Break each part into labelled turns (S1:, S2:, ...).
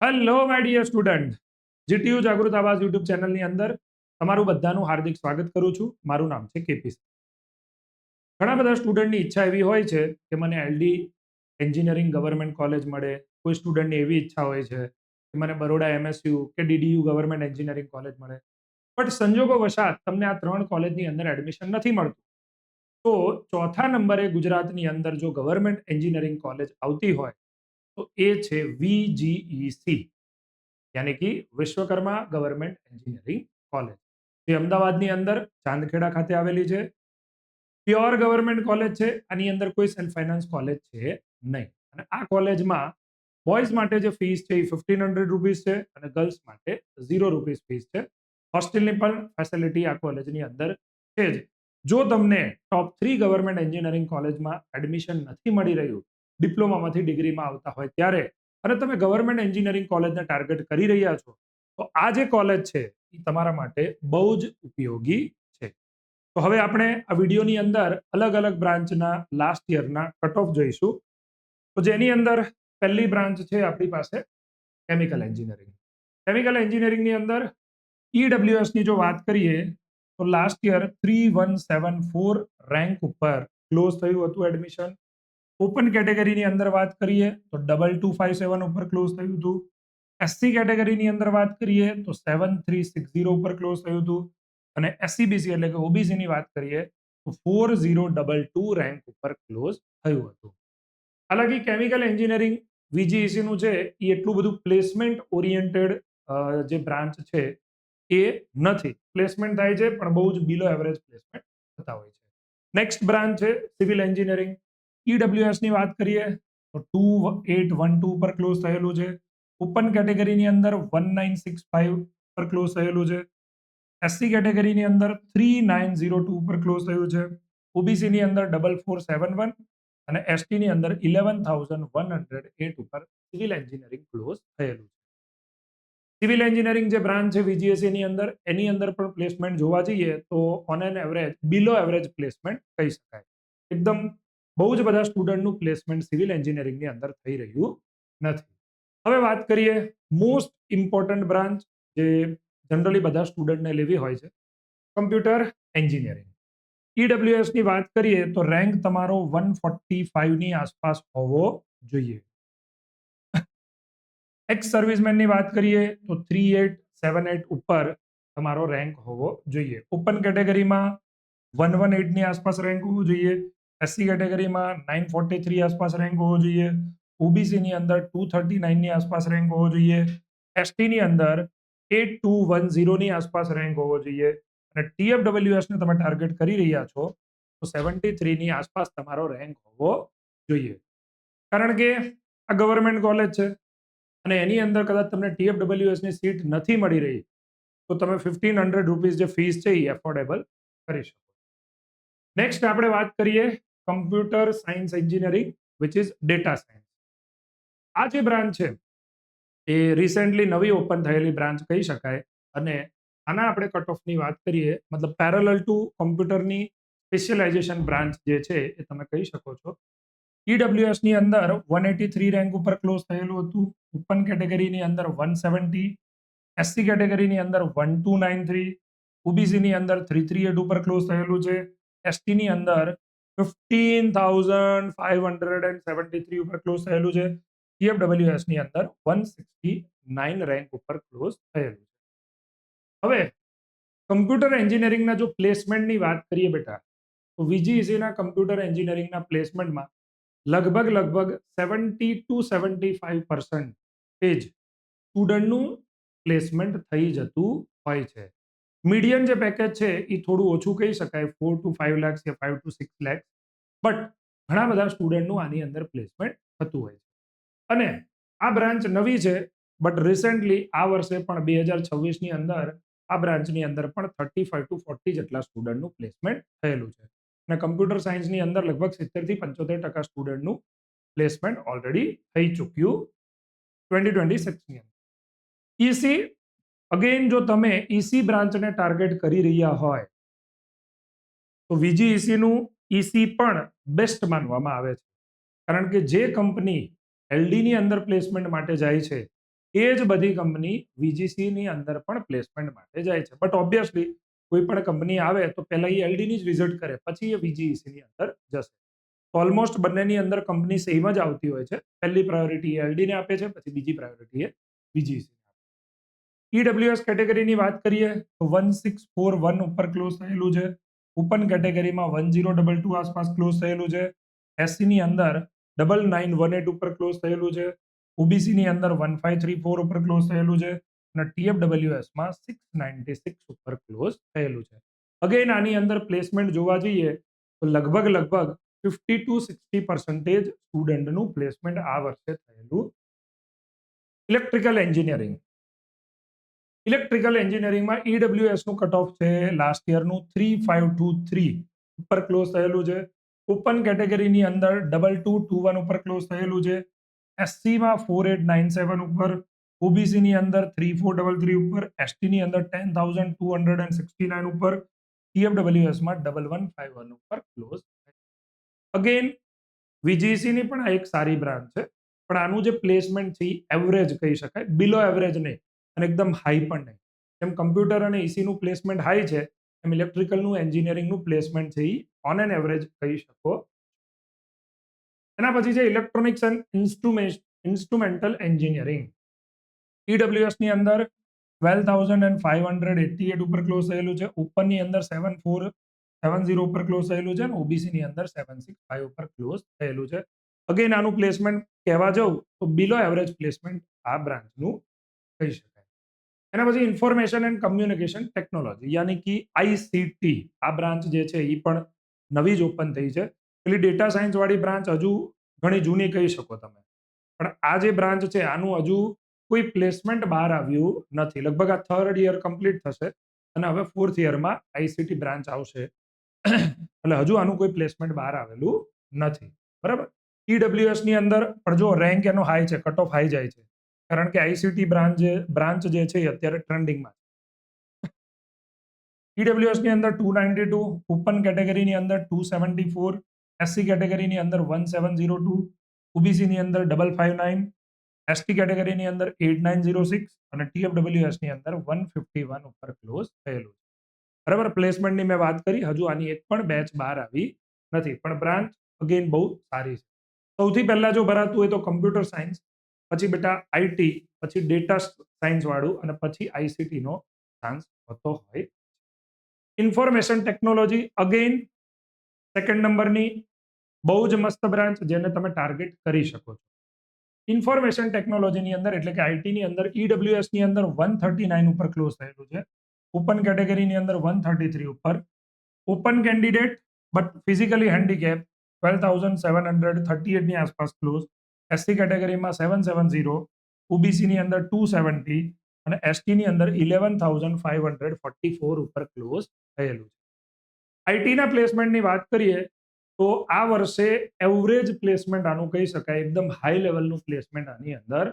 S1: Hello my dear student, GTU Jagrut Awaaz YouTube ચેનલની અંદર તમારું બધાનું હાર્દિક સ્વાગત કરું છું. મારું નામ છે કેપી. ઘણા બધા સ્ટુડન્ટની ઈચ્છા એવી હોય છે કે મને એલડી એન્જિનિયરિંગ ગવર્મેન્ટ કોલેજ મળે. કોઈ સ્ટુડન્ટની એવી ઈચ્છા હોય છે કે મને બરોડા એમએસયુ કે ડીડીયુ ગવર્મેન્ટ એન્જિનિયરિંગ કોલેજ મળે. બટ સંજોગો વશાત તમને આ ત્રણ કોલેજની અંદર એડમિશન નથી મળતું. તો ચોથા નંબરે ગુજરાતની અંદર જો ગવર્મેન્ટ એન્જિનિયરિંગ કોલેજ આવતી હોય તો એ છે VGEC, યાની કે વિશ્વકર્મા ગવર્મેન્ટ એન્જિનિયરિંગ કોલેજ, જે અમદાવાદની અંદર ચાંદખેડા ખાતે આવેલી છે. પ્યોર ગવર્મેન્ટ કોલેજ છે. આની અંદર કોઈ સેલ્ફ ફાઇનાન્સ કોલેજ છે નહીં. અને આ કોલેજમાં બોયઝ માટે જે ફીસ છે એ ₹1500 છે અને ગર્લ્સ માટે ₹0 ફીસ છે. હોસ્ટેલની પણ ફેસિલિટી આ કોલેજની અંદર છે જ. જો તમને ટોપ 3 ગવર્મેન્ટ એન્જિનિયરિંગ કોલેજમાં એડમિશન નથી મળી રહ્યું, ડિપ્લોમામાંથી ડિગ્રીમાં આવતા હોય ત્યારે, અને તમે ગવર્મેન્ટ એન્જિનિયરિંગ કોલેજને ટાર્ગેટ કરી રહ્યા છો, તો આ જે કોલેજ છે એ તમારા માટે બહુ જ ઉપયોગી છે. તો હવે આપણે આ વિડીયોની અંદર અલગ અલગ બ્રાન્ચના લાસ્ટ યરના કટ ઓફ જોઈશું. તો જેની અંદર પહેલી બ્રાન્ચ છે આપણી પાસે કેમિકલ એન્જિનિયરિંગ. કેમિકલ એન્જિનિયરિંગની અંદર ઈડબ્લ્યુએસની જો વાત કરીએ તો લાસ્ટ યર 3174 રેન્ક ઉપર ક્લોઝ થયું હતું એડમિશન. ઓપન કેટેગરીની અંદર વાત કરીએ તો 2257 ઉપર ક્લોઝ થયું હતું. એસસી કેટેગરીની અંદર વાત કરીએ તો 7360 ઉપર ક્લોઝ થયું હતું. અને એસસીબીસી એટલે કે ઓબીસીની વાત કરીએ તો 4022 રેન્ક ઉપર ક્લોઝ થયું હતું. હાલાકી કેમિકલ એન્જિનિયરિંગ VGEC નું છે એ એટલું બધું પ્લેસમેન્ટ ઓરિએન્ટેડ જે બ્રાન્ચ છે એ નથી. પ્લેસમેન્ટ થાય છે પણ બહુ જ બિલો એવરેજ પ્લેસમેન્ટ થતા હોય છે. નેક્સ્ટ બ્રાન્ચ છે સિવિલ એન્જિનિયરિંગ. ઈડબ્લ્યુએસ ની વાત કરીએ તો 2812 પર ક્લોઝ થયેલું છે. ઓપન કેટેગરીની અંદર 1965 પર ક્લોઝ થયેલું છે. એસસી કેટેગરીની અંદર 3902 પર ક્લોઝ થયું છે. ઓબીસી ની અંદર 4471 અને એસટી ની અંદર 11108 ઉપર સિવિલ એન્જિનિયરિંગ ક્લોઝ થયેલું છે. સિવિલ એન્જિનિયરિંગ જે બ્રાન્ચ છે VGEC ની અંદર, એની અંદર પણ પ્લેસમેન્ટ જોવા જઈએ તો on an average below average placement કહી શકાય. એકદમ બહુ જ બધા સ્ટુડન્ટનું પ્લેસમેન્ટ સિવિલ એન્જિનિયરિંગની અંદર થઈ રહ્યું નથી. હવે વાત કરીએ મોસ્ટ ઇમ્પોર્ટન્ટ બ્રાન્ચ જે જનરલી બધા સ્ટુડન્ટને લેવી હોય છે, કમ્પ્યુટર એન્જિનિયરિંગ. ઈડબ્લ્યુએસ ની વાત કરીએ તો રેન્ક તમારો 145 ની આસપાસ હોવો જોઈએ. એક્સ સર્વિસમેનની વાત કરીએ તો 3878 ઉપર તમારો રેન્ક હોવો જોઈએ. ઓપન કેટેગરીમાં 118 ની આસપાસ રેન્ક હોવો જોઈએ. એસસી કેટેગરીમાં 943 આસપાસ રેન્ક હોવો જોઈએ. ઓબીસી ની અંદર 239 ની આસપાસ રેન્ક હોવો જોઈએ. એસટી ની અંદર 8210 ની આસપાસ રેન્ક હોવો જોઈએ. અને TFWS ને તમે ટાર્ગેટ કરી રહ્યા છો તો 73 ની આસપાસ તમારો રેન્ક હોવો જોઈએ. કારણ કે આ ગવર્મેન્ટ કોલેજ છે અને એની અંદર કદાચ તમને TFWS ની સીટ નથી મળી રહી તો તમે ₹1500 જે ફીસ છે એ એફોર્ડેબલ કરી શકો. નેક્સ્ટ આપણે વાત કરીએ computer science engineering which is data science. આ જે બ્રાન્ચ છે એ રિસેન્ટલી નવી ઓપન થયેલી બ્રાન્ચ કહી શકાય. અને આના આપણે કટ ઓફની વાત કરીએ, મતલબ પેરેલલ ટુ કોમ્પ્યુટરની સ્પેશિયલાઇઝેશન બ્રાન્ચ જે છે એ તમે કહી શકો છો. ઈડબ્લ્યુએસ ની અંદર 183 રેન્ક ઉપર ક્લોઝ થયેલું હતું. ઓપન કેટેગરીની અંદર 170, એસસી કેટેગરીની અંદર 1293, ઓબીસી ની અંદર 338 ઉપર ક્લોઝ થયેલું છે. એસટી ની અંદર 15,573 ઉપર ક્લોઝ થયેલું છે. TFWS ની અંદર 169 રેન્ક ઉપર ક્લોઝ થયેલું છે. હવે કમ્પ્યુટર એન્જિનિયરિંગના જો પ્લેસમેન્ટની વાત કરીએ બેટા, તો VGEC ના કમ્પ્યુટર એન્જિનિયરિંગના પ્લેસમેન્ટમાં લગભગ 70 to 75% સ્ટુડન્ટનું પ્લેસમેન્ટ થઈ જતું હોય છે. મીડિયમ જે પેકેજ છે એ થોડું ઓછું કહી શકાય, 4 to 5 lakhs કે 5 to 6 lakhs. બટ ઘણા બધા સ્ટુડન્ટનું આની અંદર પ્લેસમેન્ટ થતું હોય છે. અને આ બ્રાન્ચ નવી છે બટ રિસેન્ટલી આ વર્ષે પણ 2026 ની અંદર આ બ્રાન્ચની અંદર પણ 35 to 40 જેટલા સ્ટુડન્ટનું પ્લેસમેન્ટ થયેલું છે. અને કમ્પ્યુટર સાયન્સની અંદર લગભગ 70 થી 75% સ્ટુડન્ટનું પ્લેસમેન્ટ ઓલરેડી થઈ ચૂક્યું 2026 ની અંદર. ઈસી અગેન જો તમે ઈસી બ્રાન્ચને ટાર્ગેટ કરી રહ્યા હોય તો VGEC નું ઈસી પણ બેસ્ટ માનવામાં આવે છે. કારણ કે જે કંપની એલડી ની અંદર પ્લેસમેન્ટ માટે જાય છે એ જ બધી કંપની VGC ની અંદર પણ પ્લેસમેન્ટ માટે જાય છે. બટ ઓબ્વિયસલી કોઈ પણ કંપની આવે તો પહેલા એ LD ની જ વિઝિટ કરે, પછી એ VGC ની અંદર જશે. ઓલમોસ્ટ બંનેની અંદર કંપની સેમ જ આવતી હોય છે. પહેલી પ્રાયોરિટી એ LD ને આપે છે, પછી બીજી પ્રાયોરિટી એ VGC. EWS કેટેગરીની વાત કરીએ તો 1641 ઉપર ક્લોઝ થયેલું છે. ઓપન કેટેગરીમાં 1022 આસપાસ ક્લોઝ થયેલું છે. SC ની અંદર 9918 ઉપર ક્લોઝ થયેલું છે. OBC ની અંદર 1534 ઉપર ક્લોઝ થયેલું છે અને TFWS માં 696 ઉપર ક્લોઝ થયેલું છે. અગેન આની અંદર પ્લેસમેન્ટ જોવા જઈએ તો લગભગ 50 to 60% સ્ટુડન્ટનું પ્લેસમેન્ટ આ વર્ષે થયેલું. Electrical engineering. ઇલેક્ટ્રિકલ એન્જિનિયરિંગમાં EWS નું કટ ઓફ છે લાસ્ટ યરનું 3523 ઉપર ક્લોઝ થયેલું છે. ઓપન કેટેગરીની અંદર 2221 ઉપર ક્લોઝ થયેલું છે. SC માં 4897 ઉપર, OBC ની અંદર 3433 ઉપર, ST ની અંદર 10269 ઉપર, TFWS માં 1151 ઉપર ક્લોઝ. અગેન VGC ની પણ આ એક સારી બ્રાન્ચ છે, પણ આનું જે પ્લેસમેન્ટ છે એ એવરેજ કહી શકાય, બિલો એવરેજ નહીં અને એકદમ હાઈ પણ નહીં. એમ કમ્પ્યુટર અને EC નું પ્લેસમેન્ટ હાઈ છે, એમ ઇલેક્ટ્રિકલનું એન્જિનિયરિંગનું પ્લેસમેન્ટ છે એ ઓન એન એવરેજ કહી શકો. એના પછી છે electronics and instrumental engineering. EWS ની અંદર 12,588 ઉપર ક્લોઝ થયેલું છે. ઓપન ની અંદર 7470 ઉપર ક્લોઝ થયેલું છે અને OBC ની અંદર 765 ઉપર ક્લોઝ થયેલું છે. અગેન આનું પ્લેસમેન્ટ કહેવા જાઉં તો બિલો એવરેજ પ્લેસમેન્ટ આ બ્રાન્ચનું કહી શકાય. એના પછી ઇન્ફોર્મેશન એન્ડ કમ્યુનિકેશન ટેકનોલોજી યાની કે ICT આ બ્રાન્ચ જે છે એ પણ નવી જ ઓપન થઈ છે. પેલી ડેટા સાયન્સ વાળી બ્રાન્ચ હજુ ઘણી જૂની કહી શકો તમે, પણ આ જે બ્રાન્ચ છે આનું હજુ કોઈ પ્લેસમેન્ટ બહાર આવ્યું નથી. લગભગ આ 3rd યર કમ્પ્લીટ થશે અને હવે 4th યરમાં ICT બ્રાન્ચ આવશે, એટલે હજુ આનું કોઈ પ્લેસમેન્ટ બહાર આવેલું નથી. બરાબર. EWS ની અંદર પણ જો રેન્ક એનો હાઈ છે, કટ ઓફ હાઈ જાય છે, કારણ કે ICT બ્રાન્ચ જે છે એ અત્યારે ટ્રેન્ડિંગમાં છે. EWS ની અંદર 292, ઓપન કેટેગરીની અંદર 274, SC કેટેગરીની અંદર 1702, OBC ની અંદર 559, ST કેટેગરીની અંદર 8906 અને TFWS ની અંદર 151 ઉપર ક્લોઝ થયેલું છે. બરાબર. પ્લેસમેન્ટની મેં વાત કરી, હજુ આની એક પણ બેચ બહાર આવી નથી, પણ બ્રાન્ચ અગેન બહુ સારી છે. સૌથી પહેલા જો ભરાતું હોય તો કમ્પ્યુટર સાયન્સ, પછી બેટા IT, પછી ડેટા સાયન્સ વાળું અને પછી ICT નો ચાન્સ હોતો હોય. ઇન્ફોર્મેશન ટેકનોલોજી અગેન સેકન્ડ નંબરની બહુ જ મસ્ત બ્રાન્ચ જેને તમે ટાર્ગેટ કરી શકો છો. ઇન્ફોર્મેશન ટેકનોલોજીની અંદર એટલે કે IT ની અંદર EWS ની અંદર 139 ઉપર ક્લોઝ થયેલું છે. ઓપન કેટેગરીની અંદર 133 ઉપર, open candidate but physically handicap 12,738 ની આસપાસ ક્લોઝ, SC કેટેગરીમાં 770, OBC ની અંદર 270 અને ST ની અંદર 11,544 ઉપર ક્લોઝ થયેલું છે. IT ના પ્લેસમેન્ટની વાત કરીએ તો આ વર્ષે એવરેજ પ્લેસમેન્ટ આનું કહી શકાય, એકદમ હાઈ લેવલનું પ્લેસમેન્ટ આની અંદર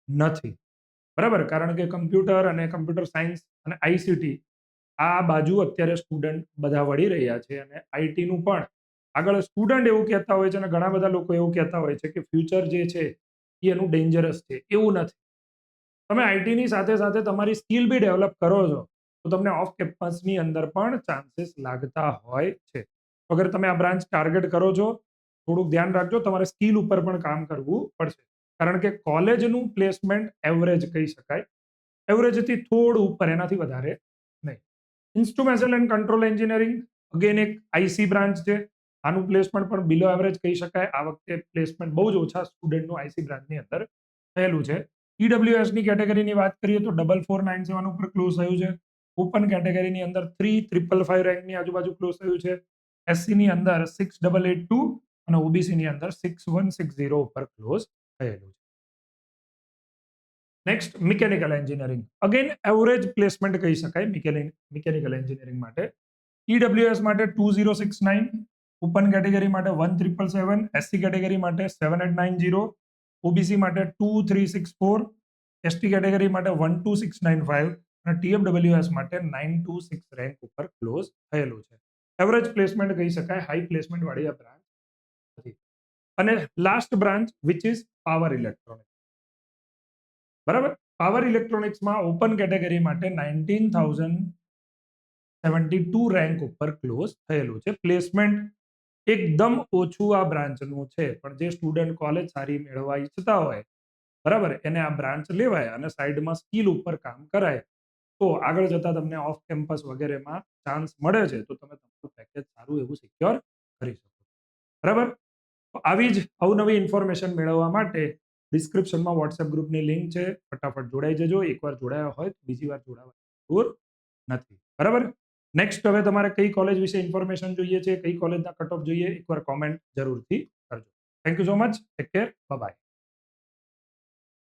S1: નથી. બરાબર. કારણ કે કમ્પ્યુટર અને કમ્પ્યુટર સાયન્સ અને ICT આ બાજુ અત્યારે સ્ટુડન્ટ બધા વળી રહ્યા છે અને IT નું પણ આગળ સ્ટુડન્ટ એવું કહેતા હોય છે અને ઘણા બધા લોકો એવું કહેતા હોય છે કે ફ્યુચર જે છે એ એનું ડેન્જરસ છે. એવું નથી. તમે IT ની સાથે સાથે તમારી સ્કિલ બી ડેવલપ કરો છો તો તમને ઓફ કેમ્પસની અંદર પણ ચાન્સીસ લાગતા હોય છે. અગર તમે આ બ્રાન્ચ ટાર્ગેટ કરો છો, થોડુંક ધ્યાન રાખજો, તમારે સ્કિલ ઉપર પણ કામ કરવું પડશે. કારણ કે કોલેજનું પ્લેસમેન્ટ એવરેજ કહી શકાય, એવરેજથી થોડું ઉપર, એનાથી વધારે નહીં. Instrumental and control engineering again એક IC બ્રાન્ચ છે. આનું પ્લેસમેન્ટ પણ બિલો એવરેજ કહી શકાય. આ વખતે પ્લેસમેન્ટ બહુ જ ઓછા સ્ટુડન્ટનું IC બ્રાન્ચની અંદર થયેલું છે. EWS ની કેટેગરીની વાત કરીએ તો 4497 ઉપર ક્લોઝ થયું છે. ઓપન કેટેગરીની અંદર 3555 રેન્કની આજુબાજુ ક્લોઝ થયું છે. SC ની અંદર 6882 અને OBC ની અંદર 6160 ઉપર ક્લોઝ થયેલું છે. Next mechanical engineering again average placement કહી શકાય મિકેનિકલ એન્જિનિયરિંગ માટે. EWS માટે 2069, ઓપન કેટેગરી માટે 1777, SC કેટેગરી માટે 7890, OBC માટે 2364, ST કેટેગરી માટે 12695 અને TFWS માટે 926 રેન્ક ઉપર ક્લોઝ થયેલું છે. એવરેજ પ્લેસમેન્ટ કહી શકાય, હાઈ પ્લેસમેન્ટ વાળી આ બ્રાન્ચ હતી. અને last branch which is power electronics. બરાબર. પાવર ઇલેક્ટ્રોનિક્સમાં ઓપન કેટેગરી માટે 19,072 રેન્ક ઉપર ક્લોઝ થયેલું છે. પ્લેસમેન્ટ એકદમ ઓછું આ બ્રાન્ચનું છે, પણ જે સ્ટુડન્ટ કોલેજ સારી મેળવવા ઈચ્છતા હોય, બરાબર, એને આ બ્રાન્ચ લેવાય અને સાઈડમાં સ્કિલ ઉપર કામ કરાય તો આગળ જતા તમને ઓફ કેમ્પસ વગેરેમાં ચાન્સ મળે છે, તો તમે તમારું પેકેજ સારું એવું સિક્યોર કરી શકો. બરાબર. તો આવી જ અવનવી ઇન્ફોર્મેશન મેળવવા માટે ડિસ્ક્રિપ્શનમાં વોટ્સએપ ગ્રુપની લિંક છે. ફટાફટ જોડાઈ જજો. એકવાર જોડાયા હોય તો બીજી વાર જોડાવાની જરૂર નથી. બરાબર. નેક્સ્ટ હવે તમારે કઈ કોલેજ વિશે ઇન્ફોર્મેશન જોઈએ છે, કઈ કોલેજના કટ ઓફ જોઈએ, એકવાર કોમેન્ટ જરૂરથી કરજો. Thank you so much. Take care. By.